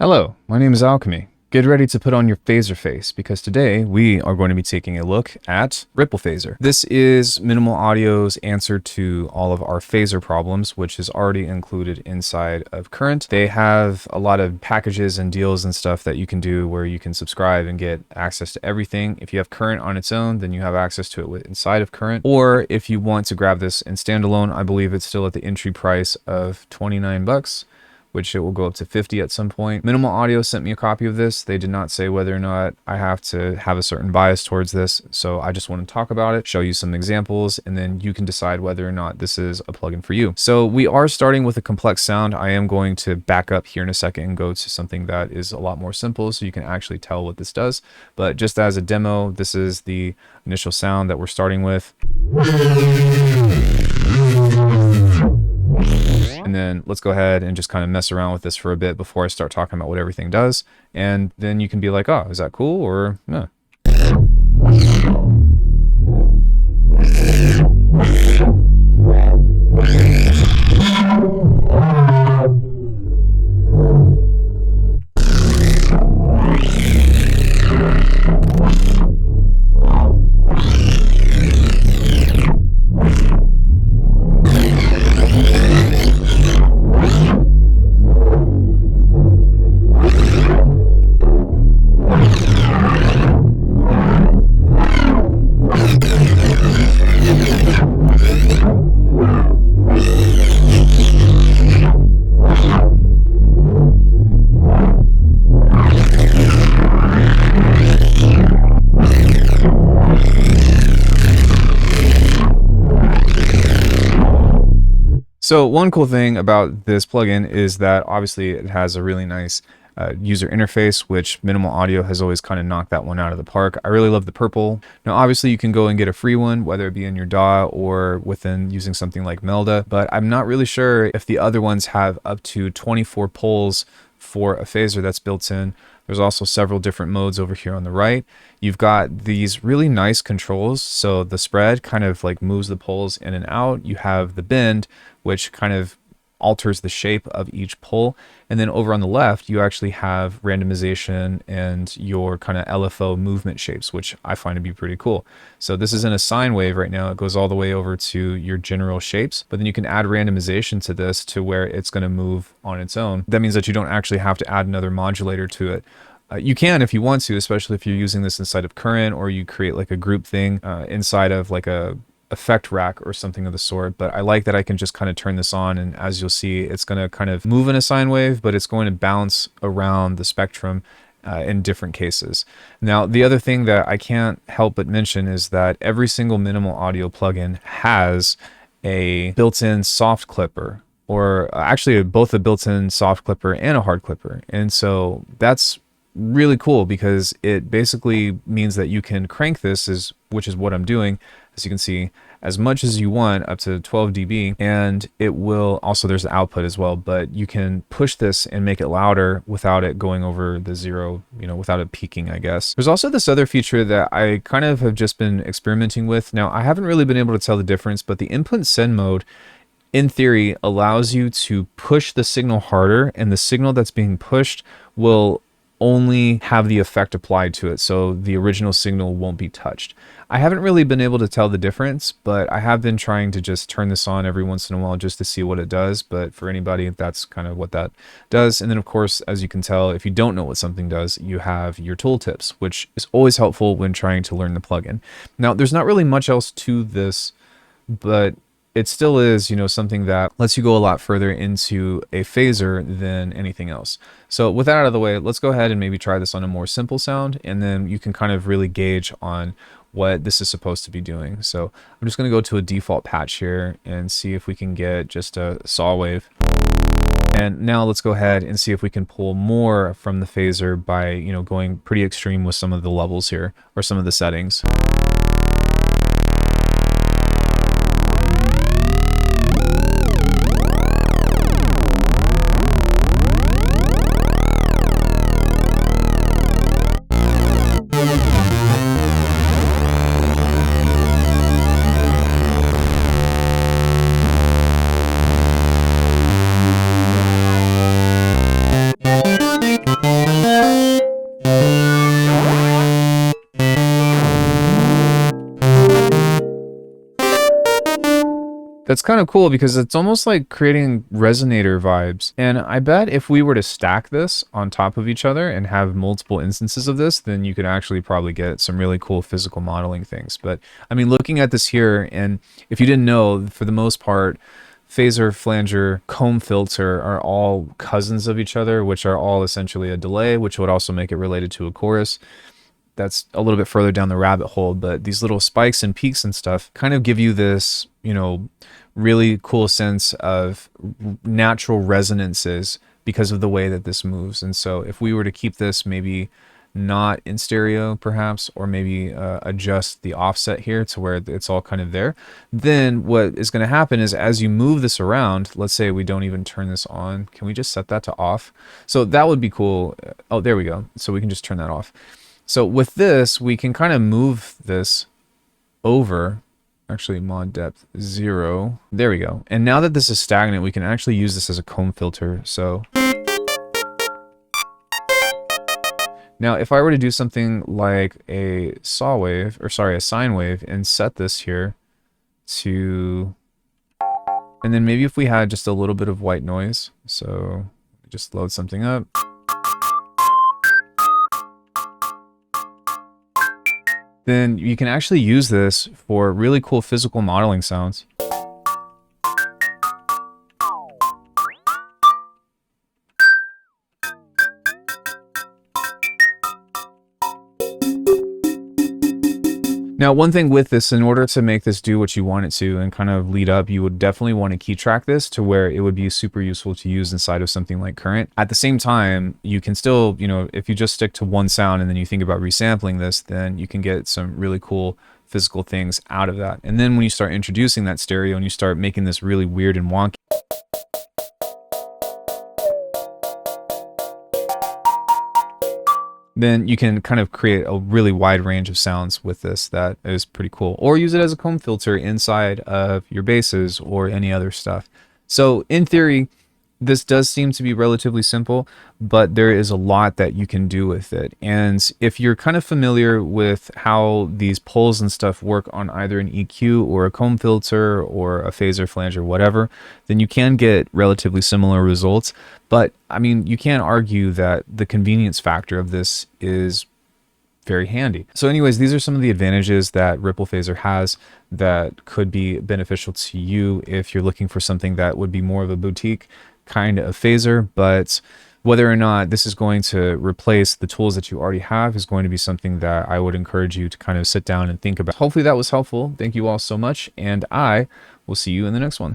Hello, my name is Alckemy. Get ready to put on your phaser face because today we are going to be taking a look at Ripple Phaser. This is Minimal Audio's answer to all of our phaser problems, which is already included inside of Current. They have a lot of packages and deals and stuff that you can do where you can subscribe and get access to everything. If you have Current on its own, then you have access to it inside of Current. Or if you want to grab this in standalone, I believe it's still at the entry price of 29 bucks. Which it will go up to 50 at some point. Minimal Audio sent me a copy of this. They did not say whether or not I have to have a certain bias towards this. So I just want to talk about it, show you some examples, and then you can decide whether or not this is a plugin for you. So we are starting with a complex sound. I am going to back up here in a second and go to something that is a lot more simple so you can actually tell what this does. But just as a demo, this is the initial sound that we're starting with. And then let's go ahead and just kind of mess around with this for a bit before I start talking about what everything does. And then you can be like, oh, is that cool or no? So one cool thing about this plugin is that obviously it has a really nice user interface, which Minimal Audio has always kind of knocked that one out of the park. I really love the purple. Now, obviously you can go and get a free one, whether it be in your DAW or within using something like Melda, but I'm not really sure if the other ones have up to 24 poles for a phaser that's built in. There's also several different modes over here on the right. You've got these really nice controls. So the spread kind of like moves the poles in and out. You have the bend, which kind of alters the shape of each pole. And then over on the left, you actually have randomization and your kind of LFO movement shapes, which I find to be pretty cool. So this is in a sine wave right now. It goes all the way over to your general shapes, but then you can add randomization to this to where it's going to move on its own. That means that you don't actually have to add another modulator to it. You can if you want to, especially if you're using this inside of Current or you create like a group thing inside of like a effect rack or something of the sort. But I like that I can just kind of turn this on, and as you'll see, it's going to kind of move in a sine wave, but it's going to bounce around the spectrum in different cases. Now, the other thing that I can't help but mention is that every single Minimal Audio plugin has a built-in soft clipper, or actually both a built-in soft clipper and a hard clipper. And so that's really cool because it basically means that you can crank this, which is what I'm doing, as you can see, as much as you want, up to 12 dB, and it will also, there's the output as well, but you can push this and make it louder without it going over the zero, without it peaking, I guess. There's also this other feature that I kind of have just been experimenting with. Now, I haven't really been able to tell the difference, but the input send mode, in theory, allows you to push the signal harder, and the signal that's being pushed will only have the effect applied to it, so the original signal won't be touched. I haven't really been able to tell the difference, but I have been trying to just turn this on every once in a while just to see what it does. But for anybody, that's kind of what that does. And then of course, as you can tell, if you don't know what something does, you have your tooltips, which is always helpful when trying to learn the plugin. Now, there's not really much else to this, but it still is, something that lets you go a lot further into a phaser than anything else. So with that out of the way, let's go ahead and maybe try this on a more simple sound, and then you can kind of really gauge on what this is supposed to be doing. So I'm just going to go to a default patch here and see if we can get just a saw wave. And now let's go ahead and see if we can pull more from the phaser by, going pretty extreme with some of the levels here, or some of the settings. That's kind of cool because it's almost like creating resonator vibes. And I bet if we were to stack this on top of each other and have multiple instances of this, then you could actually probably get some really cool physical modeling things. But I mean, looking at this here, and if you didn't know, for the most part, phaser, flanger, comb filter are all cousins of each other, which are all essentially a delay, which would also make it related to a chorus. That's a little bit further down the rabbit hole, but these little spikes and peaks and stuff kind of give you this, you know, really cool sense of natural resonances because of the way that this moves. And so if we were to keep this maybe not in stereo perhaps, or maybe adjust the offset here to where it's all kind of there, then what is going to happen is as you move this around, let's say we don't even turn this on. Can we just set that to off? So that would be cool. Oh, there we go. So we can just turn that off. So with this, we can kind of move this over, actually mod depth 0. There we go. And now that this is stagnant, we can actually use this as a comb filter. So now if I were to do something like a saw wave, or sorry, a sine wave, and set this here to, and then maybe if we had just a little bit of white noise, so just load something up. Then you can actually use this for really cool physical modeling sounds. Now, one thing with this, in order to make this do what you want it to and kind of lead up, you would definitely want to key track this to where it would be super useful to use inside of something like Current. At the same time, you can still, you know, if you just stick to one sound and then you think about resampling this, then you can get some really cool physical things out of that. And then when you start introducing that stereo and you start making this really weird and wonky, then you can kind of create a really wide range of sounds with this that is pretty cool. Or use it as a comb filter inside of your basses or any other stuff. So in theory, this does seem to be relatively simple, but there is a lot that you can do with it. And if you're kind of familiar with how these pulls and stuff work on either an EQ or a comb filter or a phaser, flanger, whatever, then you can get relatively similar results. But I mean, you can't argue that the convenience factor of this is very handy. So anyways, these are some of the advantages that Ripple Phaser has that could be beneficial to you if you're looking for something that would be more of a boutique kind of phaser. But whether or not this is going to replace the tools that you already have is going to be something that I would encourage you to kind of sit down and think about. Hopefully that was helpful. Thank you all so much, and I will see you in the next one.